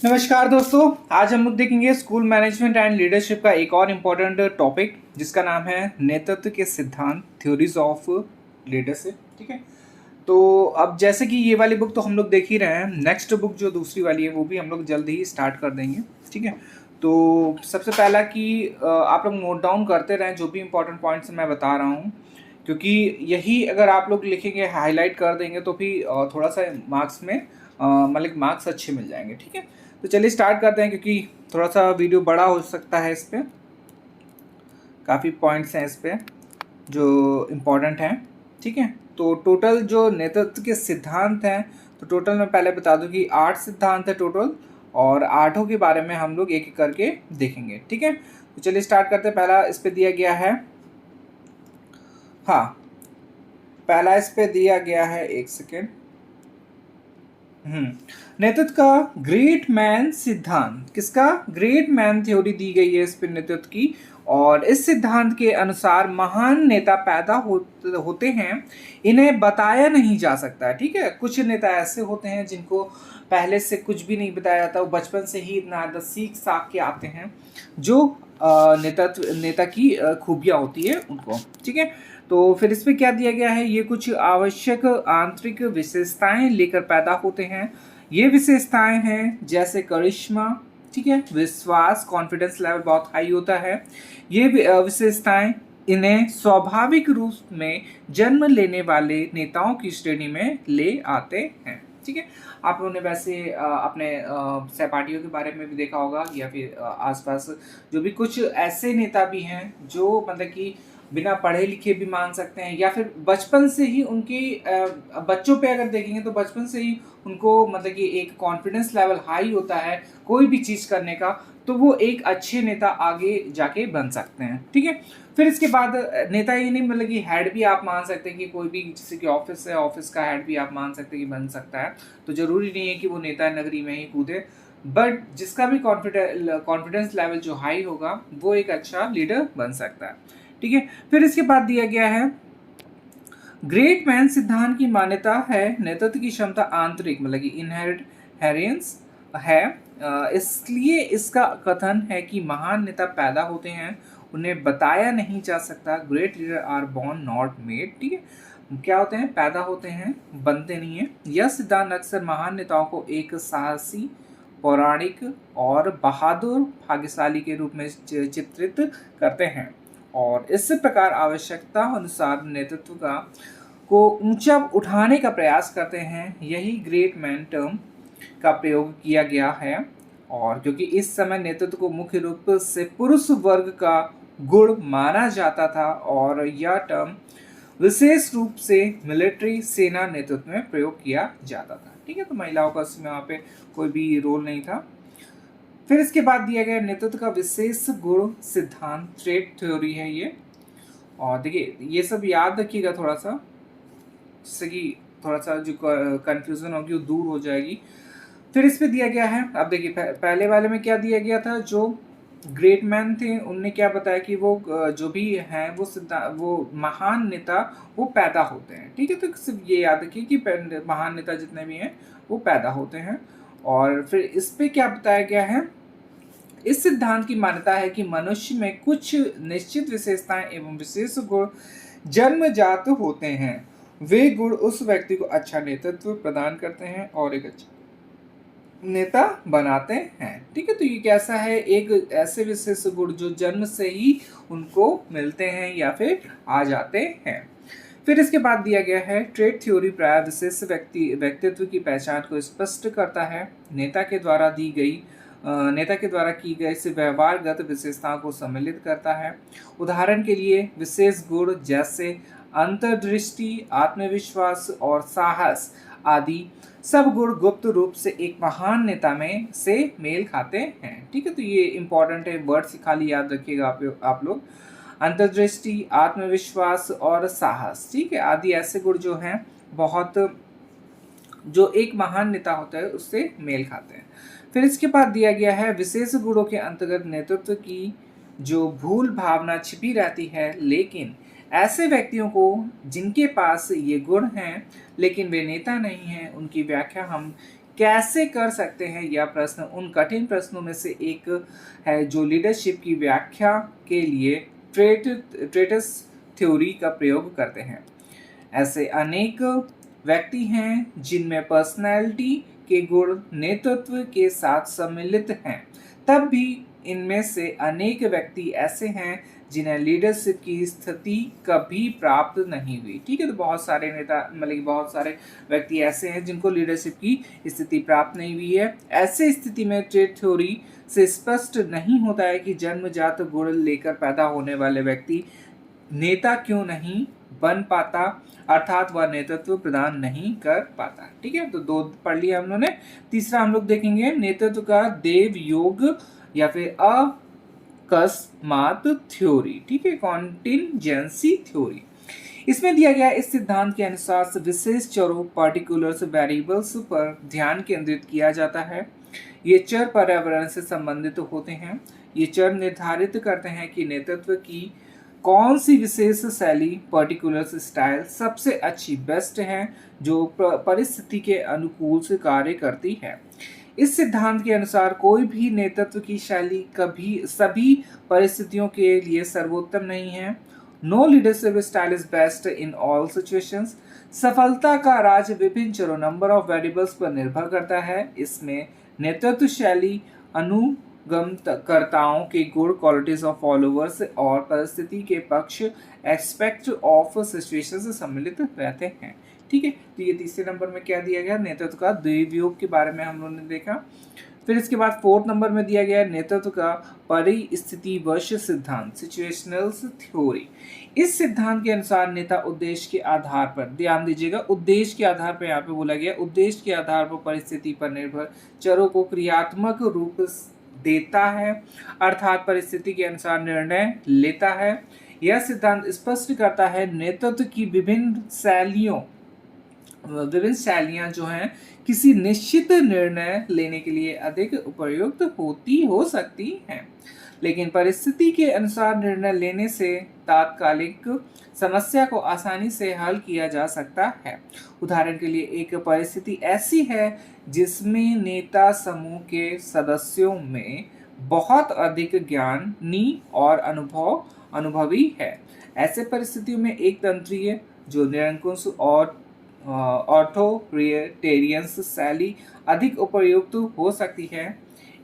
नमस्कार दोस्तों। आज हम लोग देखेंगे स्कूल मैनेजमेंट एंड लीडरशिप का एक और इम्पोर्टेंट टॉपिक जिसका नाम है नेतृत्व के सिद्धांत, थ्योरीज ऑफ लीडरशिप। ठीक है, तो अब जैसे कि ये वाली बुक तो हम लोग देख ही रहे हैं, नेक्स्ट बुक जो दूसरी वाली है वो भी हम लोग जल्द ही स्टार्ट कर देंगे। ठीक है, तो सबसे पहला कि आप लोग नोट डाउन करते रहें जो भी इंपॉर्टेंट पॉइंट्स मैं बता रहा हूँ, क्योंकि यही अगर आप लोग लिखेंगे, हाईलाइट कर देंगे तो भी थोड़ा सा मार्क्स में मतलब मार्क्स अच्छे मिल जाएंगे। ठीक है, तो चलिए स्टार्ट करते हैं, क्योंकि थोड़ा सा वीडियो बड़ा हो सकता है, इस पर काफ़ी पॉइंट्स हैं इस पर जो इम्पोर्टेंट हैं। ठीक है, तो टोटल जो नेतृत्व के सिद्धांत हैं, तो टोटल मैं पहले बता दूं कि 8 सिद्धांत है टोटल, और आठों के बारे में हम लोग एक एक करके देखेंगे। ठीक है, तो चलिए स्टार्ट करते हैं। पहला इस पे दिया गया है, हाँ पहला इस पे दिया गया है, एक सेकेंड। नेतृत्व का ग्रेट मैन सिद्धांत, किसका? ग्रेट मैन थ्योरी दी गई है इस पे नेतृत्व की। और इस सिद्धांत के अनुसार महान नेता पैदा होते हैं, इन्हें बताया नहीं जा सकता। ठीक है, कुछ नेता ऐसे होते हैं जिनको पहले से कुछ भी नहीं बताया जाता, वो बचपन से ही इतना आदत सीख साख के आते हैं, जो नेता की खूबियाँ होती है उनको। ठीक है, तो फिर इस पे क्या दिया गया है, ये कुछ आवश्यक आंतरिक विशेषताएं लेकर पैदा होते हैं। ये विशेषताएं हैं जैसे करिश्मा, ठीक है, विश्वास, कॉन्फिडेंस लेवल बहुत हाई होता है। ये विशेषताएं इन्हें स्वाभाविक रूप में जन्म लेने वाले नेताओं की श्रेणी में ले आते हैं। ठीक है, आप लोगों ने वैसे अपने सहपाठियों के बारे में भी देखा होगा, या फिर आसपास जो भी कुछ ऐसे नेता भी हैं जो मतलब कि बिना पढ़े लिखे भी मान सकते हैं, या फिर बचपन से ही उनकी बच्चों पे अगर देखेंगे तो बचपन से ही उनको मतलब कि एक कॉन्फिडेंस लेवल हाई होता है कोई भी चीज़ करने का, तो वो एक अच्छे नेता आगे जाके बन सकते हैं। ठीक है, फिर इसके बाद नेता ही नहीं, मतलब कि हेड भी आप मान सकते हैं कि कोई भी, जैसे कि ऑफिस है, ऑफिस का हेड भी आप मान सकते हैं कि बन सकता है। तो जरूरी नहीं है कि वो नेता नगरी में ही कूदे, बट जिसका भी कॉन्फिडेंस लेवल जो हाई होगा वो एक अच्छा लीडर बन सकता है। ठीक है, फिर इसके बाद दिया गया है ग्रेट मैन सिद्धांत की मान्यता है नेतृत्व की क्षमता आंतरिक, मतलब कि इनहेरिट हेरियंस है। इसलिए इसका कथन है कि महान नेता पैदा होते हैं, उन्हें बताया नहीं जा सकता। Great leader are born not made. ठीक है, क्या होते हैं? पैदा होते हैं, बनते नहीं है। यह सिद्धांत अक्सर महान नेताओं को एक साहसी, पौराणिक और बहादुर भाग्यशाली के रूप में चित्रित करते हैं, और इस प्रकार आवश्यकता अनुसार नेतृत्व को ऊंचा उठाने का प्रयास करते हैं। यही ग्रेट मैन टर्म का प्रयोग किया गया है, और क्योंकि इस समय नेतृत्व को मुख्य रूप से पुरुष वर्ग का गुण माना जाता था, और यह टर्म विशेष रूप से मिलिट्री सेना नेतृत्व में प्रयोग किया जाता था। ठीक है, तो महिलाओं का इसमें वहाँ पे कोई भी रोल नहीं था। फिर इसके बाद दिया गया नेतृत्व का विशेष गुण सिद्धांत, ट्रेट थ्योरी है ये। और देखिए ये सब याद रखिएगा थोड़ा सा, जिससे कि थोड़ा सा जो कंफ्यूजन होगी वो दूर हो जाएगी। फिर इस पे दिया गया है, अब देखिए पहले वाले में क्या दिया गया था, जो ग्रेट मैन थे उनने क्या बताया कि वो जो भी हैं वो महान नेता वो पैदा होते हैं। ठीक है, तो सिर्फ ये याद रखिए कि महान नेता जितने भी हैं वो पैदा होते हैं। और फिर इस पे क्या बताया गया है, इस सिद्धांत की मान्यता है कि मनुष्य में कुछ निश्चित विशेषताएं एवं विशेष गुण जन्मजात होते हैं। वे गुण उस व्यक्ति को अच्छा नेतृत्व प्रदान करते हैं और एक अच्छा नेता बनाते हैं। ठीक है, तो ये कैसा है, एक ऐसे विशेष गुण जो जन्म से ही उनको मिलते हैं या फिर आ जाते हैं। फिर इसके बाद दिया गया है ट्रेट थ्योरी प्राय विशेष व्यक्तित्व की पहचान को स्पष्ट करता है। नेता के द्वारा की गई से व्यवहारगत विशेषताओं को सम्मिलित करता है। उदाहरण के लिए विशेष गुण जैसे अंतर्दृष्टि, आत्मविश्वास और साहस आदि सब गुण गुप्त रूप से एक महान नेता में से मेल खाते हैं। ठीक है, तो ये इंपॉर्टेंट है, वर्ड्स खाली याद रखिएगा आप लोग। अंतर्दृष्टि, आत्मविश्वास और साहस, ठीक है, आदि ऐसे गुण जो हैं बहुत, जो एक महान नेता होता है उससे मेल खाते हैं। फिर इसके बाद दिया गया है विशेष गुणों के अंतर्गत नेतृत्व की जो भूल भावना छिपी रहती है, लेकिन ऐसे व्यक्तियों को जिनके पास ये गुण हैं लेकिन वे नेता नहीं हैं, उनकी व्याख्या हम कैसे कर सकते हैं? यह प्रश्न उन कठिन प्रश्नों में से एक है जो लीडरशिप की व्याख्या के लिए ट्रेटस थ्योरी का प्रयोग करते हैं। ऐसे अनेक व्यक्ति हैं जिनमें पर्सनैलिटी के गुण नेतृत्व के साथ सम्मिलित हैं, तब भी इनमें से अनेक व्यक्ति ऐसे हैं जिन्हें लीडरशिप की स्थिति कभी प्राप्त नहीं हुई। ठीक है, तो बहुत सारे नेता मतलब बहुत सारे व्यक्ति ऐसे हैं जिनको लीडरशिप की स्थिति प्राप्त नहीं हुई है। ऐसे स्थिति में ट्रेट थ्योरी से स्पष्ट नहीं होता है कि जन्मजात गुण लेकर पैदा होने वाले व्यक्ति नेता क्यों नहीं बन पाता, अर्थात वह नेतृत्व प्रदान नहीं कर पाता। ठीक है, तो 2 पढ़ लिया हम लोगों ने। तीसरा हम लोग देखेंगे नेतृत्व का देव योग या फिर अकस्मात थ्योरी। ठीक है, कॉन्टिंजेंसी थ्योरी। इसमें दिया गया इस सिद्धांत के अनुसार विशेष चरों पार्टिकुलर्स वेरिएबल्स पर ध्यान केंद्रित किया जाता है। ये चर पर्यावरण से संबंधित होते हैं। ये चर निर्धारित करते हैं कि नेतृत्व की कौन सी विशेष शैली पर्टिकुलर स्टाइल सबसे अच्छी बेस्ट है जो परिस्थिति के अनुकूल से कार्य करती है। इस सिद्धांत के अनुसार कोई भी नेतृत्व की शैली कभी सभी परिस्थितियों के लिए सर्वोत्तम नहीं है। No leadership style is best in all situations. सफलता का राज विभिन्न चरों नंबर ऑफ वेरिएबल्स पर निर्भर करता है। इसमें नेतृत्व शैली अनुगमनकर्ताओं के गुण क्वालिटीज ऑफ फॉलोअर्स और परिस्थिति के पक्ष एस्पेक्ट ऑफ सिचुएशन से सम्मिलित रहते हैं। ठीक है, तो ये तीसरे नंबर में क्या दिया गया, नेतृत्व का द्वियोग के बारे में हम लोगों ने देखा। फिर इसके बाद 4th नंबर में दिया गया नेतृत्व का परिस्थितिवश सिद्धांत, सिचुएशनल थ्योरी। इस सिद्धांत के अनुसार नेता उद्देश्य के आधार पर, ध्यान दीजिएगा, उद्देश्य के आधार पर यहाँ पे बोला गया, उद्देश्य के आधार पर परिस्थिति पर निर्भर चरों को क्रियात्मक रूप देता है, अर्थात परिस्थिति के अनुसार निर्णय लेता है। यह सिद्धांत स्पष्ट करता है नेतृत्व की विभिन्न शैलियां जो हैं किसी निश्चित निर्णय लेने के लिए अधिक उपयुक्त हो सकती हैं, लेकिन परिस्थिति के अनुसार निर्णय लेने से तात्कालिक समस्या को आसानी से हल किया जा सकता है। उदाहरण के लिए एक परिस्थिति ऐसी है जिसमें नेता समूह के सदस्यों में बहुत अधिक ज्ञानी और अनुभवी है। ऐसे परिस्थितियों में एक तंत्रीय जो निरंकुश और ऑथोरिटेरियन शैली अधिक उपयुक्त हो सकती है।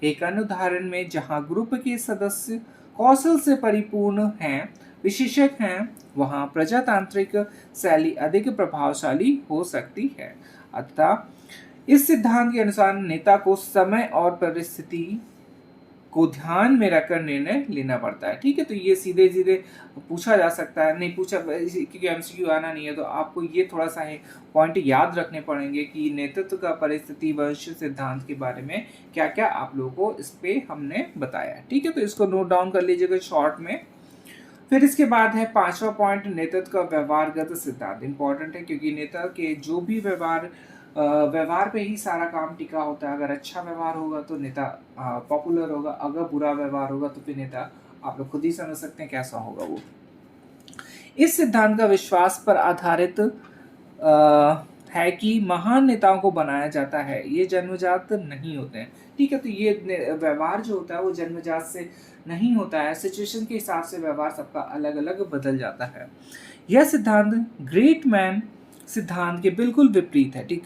एक अन्य उदाहरण में जहां ग्रुप के सदस्य कौशल से परिपूर्ण हैं, विशेषज्ञ हैं, वहां प्रजातांत्रिक शैली अधिक प्रभावशाली हो सकती है। अतः इस सिद्धांत के अनुसार नेता को समय और परिस्थिति को ध्यान में रखकर निर्णय लेना पड़ता है। ठीक है, तो ये सीधे सीधे पूछा जा सकता है, नहीं पूछा क्योंकि एमसीक्यू आना नहीं है, तो आपको ये थोड़ा सा पॉइंट याद रखने पड़ेंगे कि नेतृत्व का परिस्थितिवश सिद्धांत के बारे में क्या क्या आप लोगों को इस पे हमने बताया। ठीक है, तो इसको नोट डाउन कर लीजिएगा शॉर्ट में। फिर इसके बाद है 5वां पॉइंट, नेतृत्व का व्यवहारगत सिद्धांत। इंपॉर्टेंट है क्योंकि नेता के जो भी व्यवहार पे ही सारा काम टिका होता है। अगर अच्छा व्यवहार होगा तो नेता पॉपुलर होगा, अगर बुरा व्यवहार होगा तो फिर नेता आप लोग खुद ही समझ सकते हैं कैसा होगा वो। इस सिद्धांत का विश्वास पर आधारित है कि महान नेताओं को बनाया जाता है, ये जन्मजात नहीं होते हैं। ठीक है, तो ये व्यवहार जो होता है वो जन्मजात से नहीं होता है, सिचुएशन के हिसाब से व्यवहार सबका अलग अलग बदल जाता है। यह सिद्धांत ग्रेट मैन सिद्धांत के बिल्कुल विपरीत है। ठीक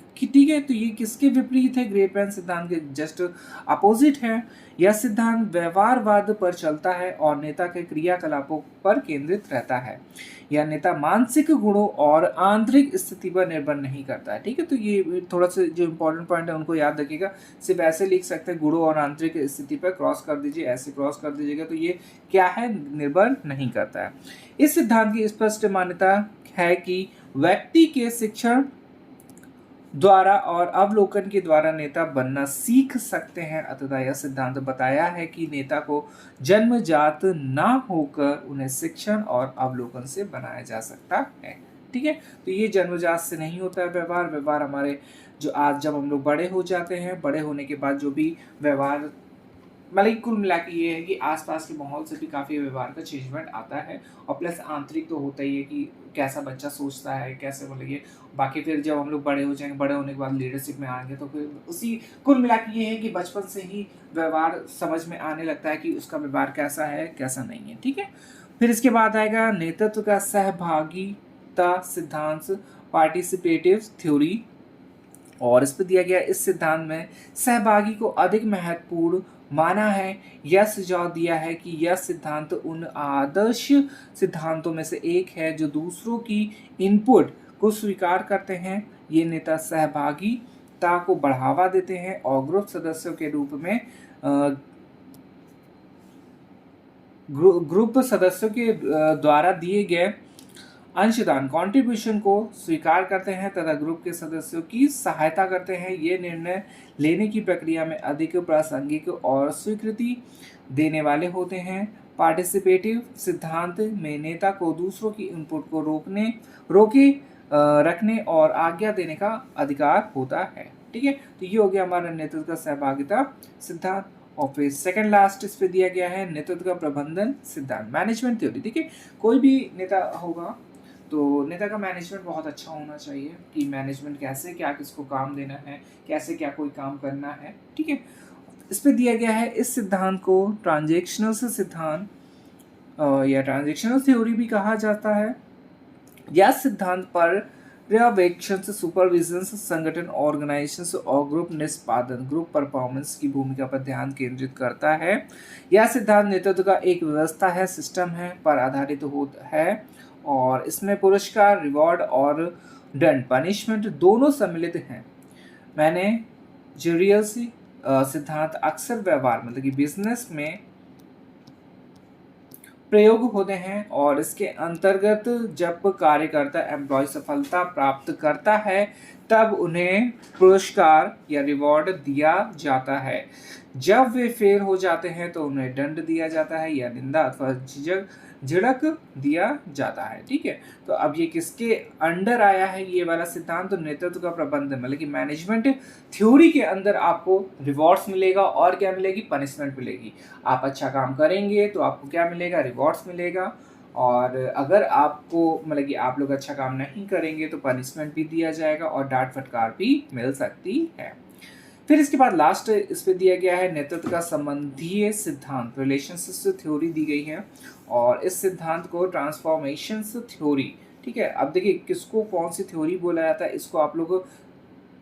है, तो ये किसके विपरीत है? ग्रेट मैन सिद्धांत के जस्ट अपोजिट है। यह सिद्धांत व्यवहारवाद पर चलता है और नेता के क्रियाकलापों पर केंद्रित रहता है। यह नेता मानसिक गुणों और आंतरिक स्थिति पर निर्भर नहीं करता है। ठीक है, तो ये थोड़ा सा जो इंपॉर्टेंट पॉइंट है उनको याद रखिएगा। सिर्फ ऐसे लिख सकते हैं, गुणों और आंतरिक स्थिति पर क्रॉस कर दीजिए, ऐसे क्रॉस कर दीजिएगा, तो ये क्या है, निर्भर नहीं करता है। इस सिद्धांत की स्पष्ट मान्यता है कि व्यक्ति के शिक्षण द्वारा और अवलोकन के द्वारा नेता बनना सीख सकते हैं। अतः यह सिद्धांत बताया है कि नेता को जन्मजात ना होकर उन्हें शिक्षण और अवलोकन से बनाया जा सकता है। ठीक है, तो ये जन्मजात से नहीं होता है व्यवहार हमारे जो आज जब हम लोग बड़े हो जाते हैं, बड़े होने के बाद जो भी व्यवहार मतलब कुल मिला के ये है कि आसपास के माहौल से भी काफ़ी व्यवहार का चेंजमेंट आता है, और प्लस आंतरिक तो होता ही है कि कैसा बच्चा सोचता है, कैसे मतलब ये बाकी फिर जब हम लोग बड़े हो जाएंगे, बड़े होने के बाद लीडरशिप में आएंगे, तो फिर उसी कुल मिला के ये है कि बचपन से ही व्यवहार समझ में आने लगता है कि उसका व्यवहार कैसा है कैसा नहीं है। ठीक है, फिर इसके बाद आएगा नेतृत्व का सहभागिता सिद्धांत, पार्टिसिपेटिव थ्योरी। और इस पर दिया गया इस सिद्धांत में सहभागी को अधिक महत्वपूर्ण माना है। यह सुझाव दिया है कि यह सिद्धांत उन आदर्श सिद्धांतों में से एक है जो दूसरों की इनपुट को स्वीकार करते हैं। ये नेता सहभागिता को बढ़ावा देते हैं और ग्रुप सदस्यों के रूप में ग्रुप सदस्यों के द्वारा दिए गए अंशदान कंट्रीब्यूशन को स्वीकार करते हैं तथा ग्रुप के सदस्यों की सहायता करते हैं। ये निर्णय लेने की प्रक्रिया में अधिक प्रासंगिक और स्वीकृति देने वाले होते हैं। पार्टिसिपेटिव सिद्धांत में नेता को दूसरों की इनपुट को रोके रखने और आज्ञा देने का अधिकार होता है। ठीक है, तो ये हो गया हमारा नेतृत्व का सहभागिता सिद्धांत। और फिर सेकंड लास्ट इस पे दिया गया है नेतृत्व का प्रबंधन सिद्धांत, मैनेजमेंट थ्योरी। ठीक है, कोई भी नेता होगा तो नेता का मैनेजमेंट बहुत अच्छा होना चाहिए कि मैनेजमेंट कैसे क्या किसको काम देना है, कैसे क्या कोई काम करना है। ठीक है, इस पे दिया गया है इस सिद्धांत को ट्रांजेक्शनल सिद्धांत या ट्रांजेक्शनल थ्योरी भी कहा जाता है। यह सिद्धांत पर पर्यवेक्षण, सुपरविजन, संगठन, ऑर्गेनाइजेशन और ग्रुप निष्पादन, ग्रुप परफॉर्मेंस की भूमिका पर ध्यान केंद्रित करता है। यह सिद्धांत नेतृत्व का एक व्यवस्था है, सिस्टम है पर आधारित होता है और इसमें पुरस्कार, रिवॉर्ड और दंड, पनिशमेंट दोनों सम्मिलित हैं। मैनेजरियल सिद्धांत अक्सर व्यवहार मतलब कि बिजनेस में प्रयोग होते हैं और इसके अंतर्गत जब कार्यकर्ता एम्प्लॉय सफलता प्राप्त करता है तब उन्हें पुरस्कार या रिवॉर्ड दिया जाता है। जब वे फेल हो जाते हैं तो उन्हें दंड दिया जाता है या निंदा अथवा झिड़क दिया जाता है। ठीक है, तो अब ये किसके अंडर आया है ये वाला सिद्धांत? तो नेतृत्व का प्रबंधन मतलब कि मैनेजमेंट थ्योरी के अंदर आपको रिवॉर्ड्स मिलेगा और क्या मिलेगी? पनिशमेंट मिलेगी। आप अच्छा काम करेंगे तो आपको क्या मिलेगा? रिवॉर्ड्स मिलेगा, और अगर आपको मतलब कि आप लोग अच्छा काम नहीं करेंगे तो पनिशमेंट भी दिया जाएगा और डांट फटकार भी मिल सकती है। फिर इसके बाद लास्ट इस पे दिया गया है नेतृत्व का संबंधीय सिद्धांत, रिलेशनशिप थ्योरी दी गई है और इस सिद्धांत को ट्रांसफॉर्मेशन थ्योरी। ठीक है, अब देखिए किसको कौन सी थ्योरी बोला जाता है, इसको आप लोग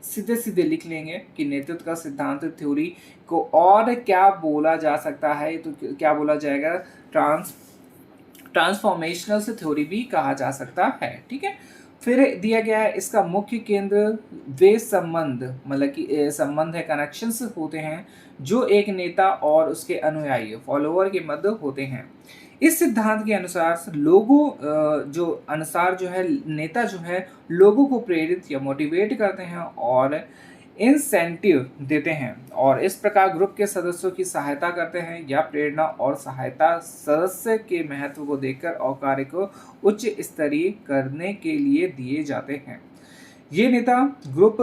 सीधे सीधे लिख लेंगे कि नेतृत्व का सिद्धांत थ्योरी को और क्या बोला जा सकता है, तो क्या बोला जाएगा? ट्रांसफॉर्मेशनल थ्योरी भी कहा जा सकता है। ठीक है, फिर दिया गया है इसका मुख्य केंद्र वे संबंध मतलब कि संबंध है, कनेक्शंस होते हैं जो एक नेता और उसके अनुयायी फॉलोअर के मध्य होते हैं। इस सिद्धांत के अनुसार जो है नेता जो है लोगों को प्रेरित या मोटिवेट करते हैं और इंसेंटिव देते हैं और इस प्रकार ग्रुप के सदस्यों की सहायता करते हैं या प्रेरणा और सहायता सदस्य के महत्व को देखकर और कार्य को उच्च स्तरीय करने के लिए दिए जाते हैं। ये नेता ग्रुप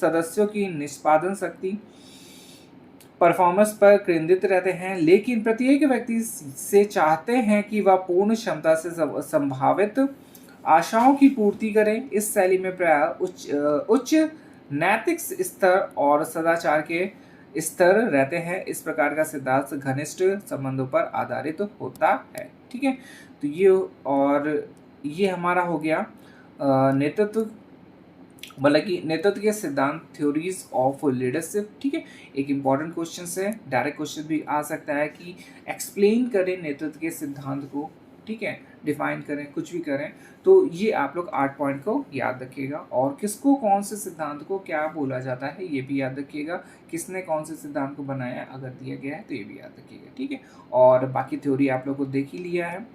सदस्यों की निष्पादन शक्ति परफॉर्मेंस पर केंद्रित रहते हैं, लेकिन प्रत्येक व्यक्ति से चाहते हैं कि वह पूर्ण क्षमता से संभावित आशाओं की पूर्ति करें। इस शैली में प्राय उच्च नैतिक स्तर और सदाचार के स्तर रहते हैं। इस प्रकार का सिद्धांत घनिष्ठ संबंधों पर आधारित होता है। ठीक है, तो ये हमारा हो गया नेतृत्व मतलब कि नेतृत्व के सिद्धांत, थ्योरीज ऑफ लीडरशिप। ठीक है, एक इंपॉर्टेंट क्वेश्चन है, डायरेक्ट क्वेश्चन भी आ सकता है कि एक्सप्लेन करें नेतृत्व के सिद्धांत को। ठीक है, डिफाइन करें, कुछ भी करें, तो ये आप लोग 8 पॉइंट को याद रखिएगा और किसको कौन से सिद्धांत को क्या बोला जाता है ये भी याद रखिएगा, किसने कौन से सिद्धांत को बनाया अगर दिया गया है तो ये भी याद रखिएगा। ठीक है, और बाकी थ्योरी आप लोग को देख ही लिया है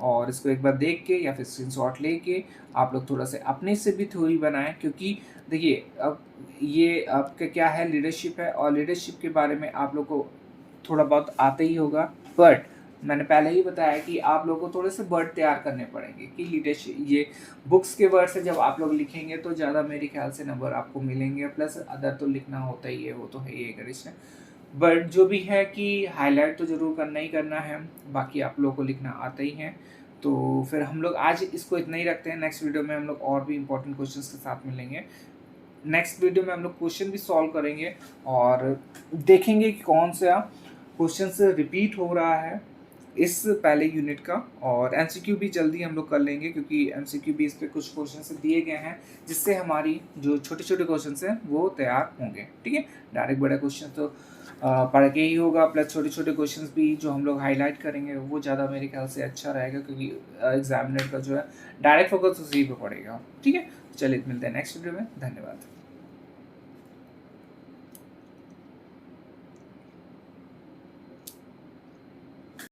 और इसको एक बार देख के या फिर स्क्रीनशॉट लेके आप लोग थोड़ा सा अपने से भी थ्योरी बनाएं, क्योंकि देखिए अब ये आपका क्या है, लीडरशिप है और लीडरशिप के बारे में आप लोग को थोड़ा बहुत आता ही होगा, बट मैंने पहले ही बताया कि आप लोगों को थोड़े से वर्ड तैयार करने पड़ेंगे कि लीडरशिप ये बुक्स के वर्ड से जब आप लोग लिखेंगे तो ज़्यादा मेरे ख्याल से नंबर आपको मिलेंगे, प्लस अदर तो लिखना होता ही है, वो तो है ही एक बट जो भी है कि हाईलाइट तो ज़रूर करना ही करना है, बाकी आप लोगों को लिखना आता ही है। तो फिर हम लोग आज इसको इतना ही रखते हैं, नेक्स्ट वीडियो में हम लोग और भी इंपॉर्टेंट क्वेश्चंस के साथ मिलेंगे। नेक्स्ट वीडियो में हम लोग क्वेश्चन भी सॉल्व करेंगे और देखेंगे कि कौन सा क्वेश्चन रिपीट हो रहा है इस पहले यूनिट का, और एमसीक्यू भी जल्दी हम लोग कर लेंगे क्योंकि एमसीक्यू बेस पे कुछ क्वेश्चन दिए गए हैं जिससे हमारी जो छोटे छोटे क्वेश्चन हैं वो तैयार होंगे। ठीक है, डायरेक्ट बड़ा क्वेश्चन तो पढ़ के ही होगा, प्लस छोटे छोटे क्वेश्चंस भी जो हम लोग हाईलाइट करेंगे वो ज़्यादा मेरे ख्याल से अच्छा रहेगा क्योंकि एग्जामिनर का जो है डायरेक्ट फोकस उसी पे पड़ेगा। ठीक है, चलिए मिलते हैं नेक्स्ट वीडियो में, धन्यवाद।